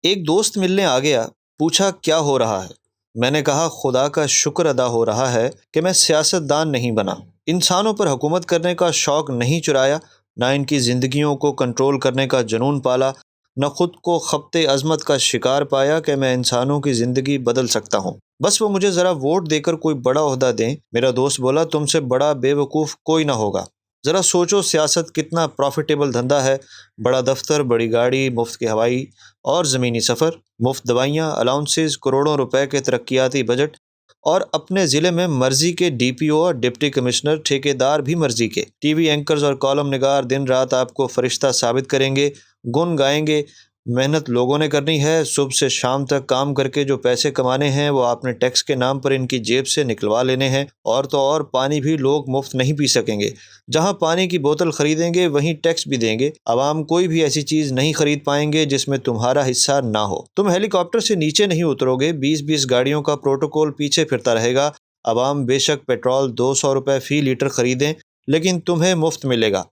ایک دوست ملنے آ گیا، پوچھا کیا ہو رہا ہے؟ میں نے کہا خدا کا شکر ادا ہو رہا ہے کہ میں سیاست دان نہیں بنا، انسانوں پر حکومت کرنے کا شوق نہیں چرایا، نہ ان کی زندگیوں کو کنٹرول کرنے کا جنون پالا، نہ خود کو خبط عظمت کا شکار پایا کہ میں انسانوں کی زندگی بدل سکتا ہوں، بس وہ مجھے ذرا ووٹ دے کر کوئی بڑا عہدہ دیں۔ میرا دوست بولا تم سے بڑا بے وقوف کوئی نہ ہوگا، ذرا سوچو سیاست کتنا پروفیٹیبل دھندا ہے، بڑا دفتر، بڑی گاڑی، مفت کے ہوائی اور زمینی سفر، مفت دوائیاں، الاؤنسز، کروڑوں روپے کے ترقیاتی بجٹ، اور اپنے ضلع میں مرضی کے ڈی پی او اور ڈپٹی کمشنر، ٹھیکیدار بھی مرضی کے، ٹی وی اینکرز اور کالم نگار دن رات آپ کو فرشتہ ثابت کریں گے، گن گائیں گے۔ محنت لوگوں نے کرنی ہے، صبح سے شام تک کام کر کے جو پیسے کمانے ہیں وہ آپ نے ٹیکس کے نام پر ان کی جیب سے نکلوا لینے ہیں، اور تو اور پانی بھی لوگ مفت نہیں پی سکیں گے، جہاں پانی کی بوتل خریدیں گے وہیں ٹیکس بھی دیں گے، عوام کوئی بھی ایسی چیز نہیں خرید پائیں گے جس میں تمہارا حصہ نہ ہو، تم ہیلی کاپٹر سے نیچے نہیں اترو گے، 20 گاڑیوں کا پروٹوکول پیچھے پھرتا رہے گا، عوام بے شک پیٹرول 200 روپے فی لیٹر خریدیں لیکن تمہیں مفت ملے گا،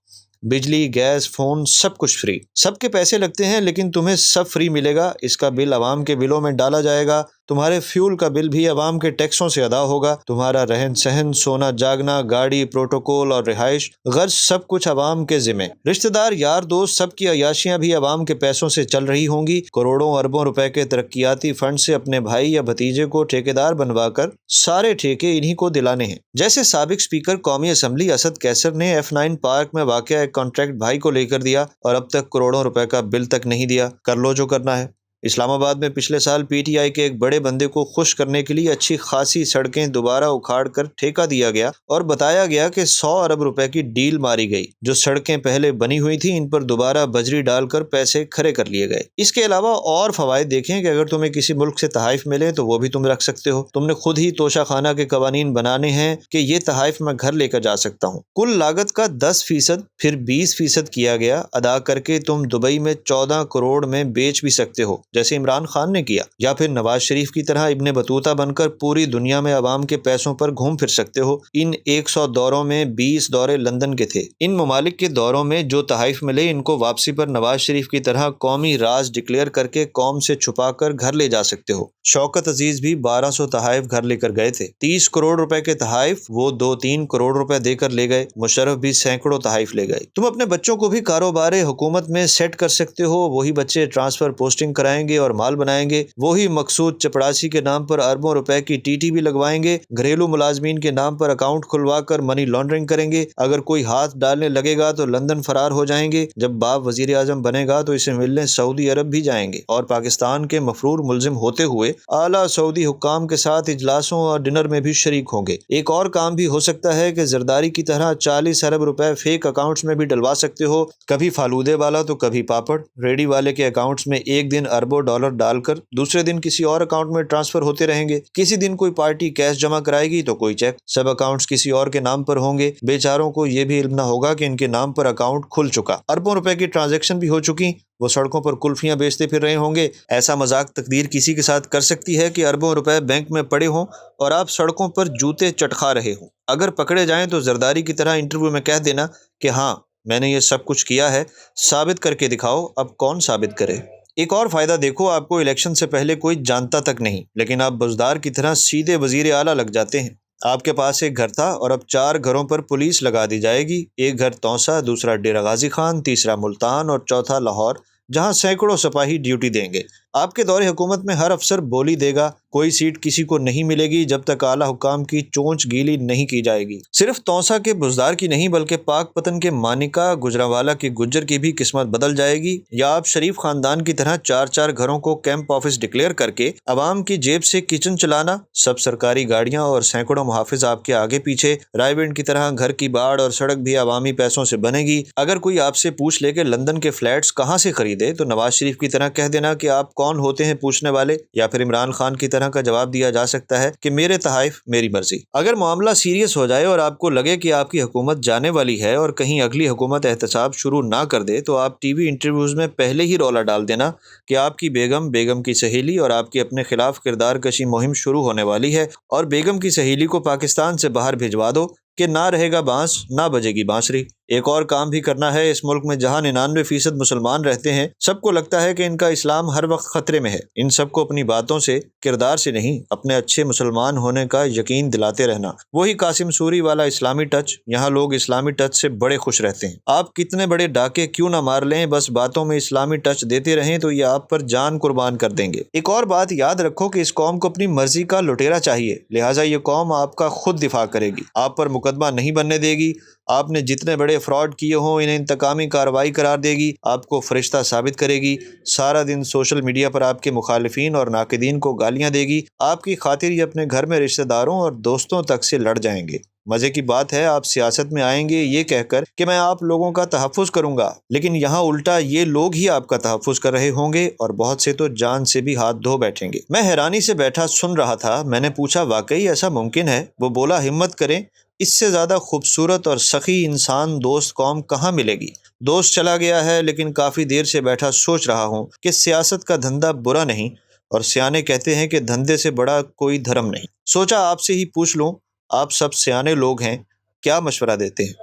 بجلی، گیس، فون، سب کچھ فری، سب کے پیسے لگتے ہیں لیکن تمہیں سب فری ملے گا، اس کا بل عوام کے بلوں میں ڈالا جائے گا، تمہارے فیول کا بل بھی عوام کے ٹیکسوں سے ادا ہوگا، تمہارا رہن سہن، سونا جاگنا، گاڑی، پروٹوکول اور رہائش، غرض سب کچھ عوام کے ذمہ، رشتہ دار، یار دوست، سب کی عیاشیاں بھی عوام کے پیسوں سے چل رہی ہوں گی، کروڑوں اربوں روپے کے ترقیاتی فنڈ سے اپنے بھائی یا بھتیجے کو ٹھیکیدار بنوا کر سارے ٹھیکے انہی کو دلانے ہیں، جیسے سابق اسپیکر قومی اسمبلی اسد کیسر نے F9 پارک میں واقع ایک کانٹریکٹ بھائی کو لے کر دیا اور اب تک کروڑوں روپے کا بل تک نہیں دیا، کر لو جو کرنا ہے۔ اسلام آباد میں پچھلے سال پی ٹی آئی کے ایک بڑے بندے کو خوش کرنے کے لیے اچھی خاصی سڑکیں دوبارہ اکھاڑ کر ٹھیکہ دیا گیا اور بتایا گیا کہ 100 ارب روپے کی ڈیل ماری گئی، جو سڑکیں پہلے بنی ہوئی تھیں ان پر دوبارہ بجری ڈال کر پیسے کھڑے کر لیے گئے۔ اس کے علاوہ اور فوائد دیکھیں کہ اگر تمہیں کسی ملک سے تحائف ملے تو وہ بھی تم رکھ سکتے ہو، تم نے خود ہی توشہ خانہ کے قوانین بنانے ہیں کہ یہ تحائف میں گھر لے کر جا سکتا ہوں، کل لاگت کا 10% پھر 20% کیا گیا ادا کر کے تم دبئی میں 14 کروڑ میں بیچ بھی سکتے ہو جیسے عمران خان نے کیا، یا پھر نواز شریف کی طرح ابن بطوطہ بن کر پوری دنیا میں عوام کے پیسوں پر گھوم پھر سکتے ہو۔ ان 100 دوروں میں 20 دورے لندن کے تھے، ان ممالک کے دوروں میں جو تحائف ملے ان کو واپسی پر نواز شریف کی طرح قومی راز ڈکلیئر کر کے قوم سے چھپا کر گھر لے جا سکتے ہو۔ شوکت عزیز بھی 1200 تحائف گھر لے کر گئے تھے، 30 کروڑ روپے کے تحائف وہ 2-3 کروڑ روپے دے کر لے گئے، مشرف بھی سینکڑوں تحائف لے گئے۔ تم اپنے بچوں کو بھی کاروبار حکومت میں سیٹ کر سکتے ہو، وہی بچے ٹرانسفر پوسٹنگ کرائیں گے اور مال بنائیں گے، وہی مقصود چپڑاسی کے نام پر اربوں روپے کی ٹی ٹی بھی لگوائیں گے، گھریلو ملازمین کے نام پر اکاؤنٹ کھلوا کر منی لانڈرنگ کریں گے، اگر کوئی ہاتھ ڈالنے لگے گا تو لندن فرار ہو جائیں گے، جب باپ وزیر اعظم بنے گا تو اسے ملنے سعودی عرب بھی جائیں گے، اور پاکستان کے مفرور ملزم ہوتے ہوئے اعلیٰ سعودی حکام کے ساتھ اجلاسوں اور ڈنر میں بھی شریک ہوں گے۔ ایک اور کام بھی ہو سکتا ہے کہ زرداری کی طرح 40 ارب روپے فیک اکاؤنٹس میں بھی ڈلوا سکتے ہو، کبھی فالودے والا تو کبھی پاپڑ، ریڈی والے کے اکاؤنٹس میں ایک دن اربوں ڈالر ڈال کر دوسرے دن کسی اور اکاؤنٹ میں ٹرانسفر ہوتے رہیں گے، کسی دن کوئی پارٹی کیش جمع کرائے گی تو کوئی چیک، سب اکاؤنٹس کسی اور کے نام پر ہوں گے، بیچاروں کو یہ بھی علم نہ ہوگا کہ ان کے نام پر اکاؤنٹ کھل چکا، اربوں روپے کی ٹرانزیکشن بھی ہو چکی، وہ سڑکوں پر کلفیاں بیچتے پھر رہے ہوں گے۔ ایسا مذاق تقدیر کسی کے ساتھ کر سکتی ہے کہ اربوں روپے بینک میں پڑے ہوں اور آپ سڑکوں پر جوتے چٹکا رہے ہوں، اگر پکڑے جائیں تو زرداری کی طرح انٹرویو میں کہہ دینا کہ ہاں میں نے یہ سب کچھ کیا ہے، ثابت کر کے دکھاؤ، اب کون ثابت کرے۔ ایک اور فائدہ دیکھو، آپ کو الیکشن سے پہلے کوئی جانتا تک نہیں، لیکن آپ بزدار کی طرح سیدھے وزیر اعلیٰ لگ جاتے ہیں۔ آپ کے پاس ایک گھر تھا اور اب 4 گھروں پر پولیس لگا دی جائے گی، ایک گھر توسا، دوسرا ڈیرہ غازی خان، تیسرا ملتان اور چوتھا لاہور، جہاں سینکڑوں سپاہی ڈیوٹی دیں گے۔ آپ کے دور حکومت میں ہر افسر بولی دے گا، کوئی سیٹ کسی کو نہیں ملے گی جب تک اعلیٰ حکام کی چونچ گیلی نہیں کی جائے گی۔ صرف توسا کے بزدار کی نہیں بلکہ پاک پتن کے مانکا، گجرانوالہ کے گجر کی بھی قسمت بدل جائے گی، یا آپ شریف خاندان کی طرح 4 گھروں کو کیمپ آفس ڈکلیئر کر کے عوام کی جیب سے کچن چلانا، سب سرکاری گاڑیاں اور سینکڑوں محافظ آپ کے آگے پیچھے، رائے بینڈ کی طرح گھر کی باڑ اور سڑک بھی عوامی پیسوں سے بنے گی۔ اگر کوئی آپ سے پوچھ لے کہ لندن کے فلیٹس کہاں سے خریدے تو نواز شریف کی طرح کہہ دینا کہ آپ کون ہوتے ہیں پوچھنے والے، یا پھر عمران خان کی طرح کا جواب دیا جا سکتا ہے کہ میرے تحائف میری مرضی۔ اگر معاملہ سیریس ہو جائے اور آپ کو لگے کہ آپ کی حکومت جانے والی ہے اور کہیں اگلی حکومت احتساب شروع نہ کر دے تو آپ ٹی وی انٹرویوز میں پہلے ہی رولا ڈال دینا کہ آپ کی بیگم، بیگم کی سہیلی اور آپ کی اپنے خلاف کردار کشی مہم شروع ہونے والی ہے، اور بیگم کی سہیلی کو پاکستان سے باہر بھجوا دو کہ نہ رہے گا بانس نہ بجے گی بانسری۔ ایک اور کام بھی کرنا ہے۔ اس ملک میں جہاں 99% مسلمان رہتے ہیں، سب کو لگتا ہے کہ ان کا اسلام ہر وقت خطرے میں ہے۔ ان سب کو اپنی باتوں سے، کردار سے نہیں، اپنے اچھے مسلمان ہونے کا یقین دلاتے رہنا۔ وہی قاسم سوری والا اسلامی ٹچ۔ یہاں لوگ اسلامی ٹچ سے بڑے خوش رہتے ہیں۔ آپ کتنے بڑے ڈاکے کیوں نہ مار لیں، بس باتوں میں اسلامی ٹچ دیتے رہیں تو یہ آپ پر جان قربان کر دیں گے۔ ایک اور بات یاد رکھو کہ اس قوم کو اپنی مرضی کا لٹیرا چاہیے، لہٰذا یہ قوم آپ کا خود دفاع کرے گی، آپ پر مقدمہ نہیں بننے دے گی۔ آپ نے جتنے بڑے فراڈ کیے ہوں انہیں انتقامی کارروائی قرار دے گی، آپ کو فرشتہ ثابت کرے گی۔ سارا دن سوشل میڈیا پر آپ کے مخالفین اور ناقدین کو گالیاں دے گی۔ آپ کی خاطر یہ اپنے گھر میں رشتہ داروں اور دوستوں تک سے لڑ جائیں گے۔ مزے کی بات ہے، آپ سیاست میں آئیں گے یہ کہہ کر کہ میں آپ لوگوں کا تحفظ کروں گا، لیکن یہاں الٹا یہ لوگ ہی آپ کا تحفظ کر رہے ہوں گے، اور بہت سے تو جان سے بھی ہاتھ دھو بیٹھیں گے۔ میں حیرانی سے بیٹھا سن رہا تھا۔ میں نے پوچھا واقعی ایسا ممکن ہے؟ وہ بولا ہمت کریں، اس سے زیادہ خوبصورت اور سخی انسان دوست قوم کہاں ملے گی؟ دوست چلا گیا ہے، لیکن کافی دیر سے بیٹھا سوچ رہا ہوں کہ سیاست کا دھندا برا نہیں، اور سیانے کہتے ہیں کہ دھندے سے بڑا کوئی دھرم نہیں۔ سوچا آپ سے ہی پوچھ لوں، آپ سب سیانے لوگ ہیں، کیا مشورہ دیتے ہیں؟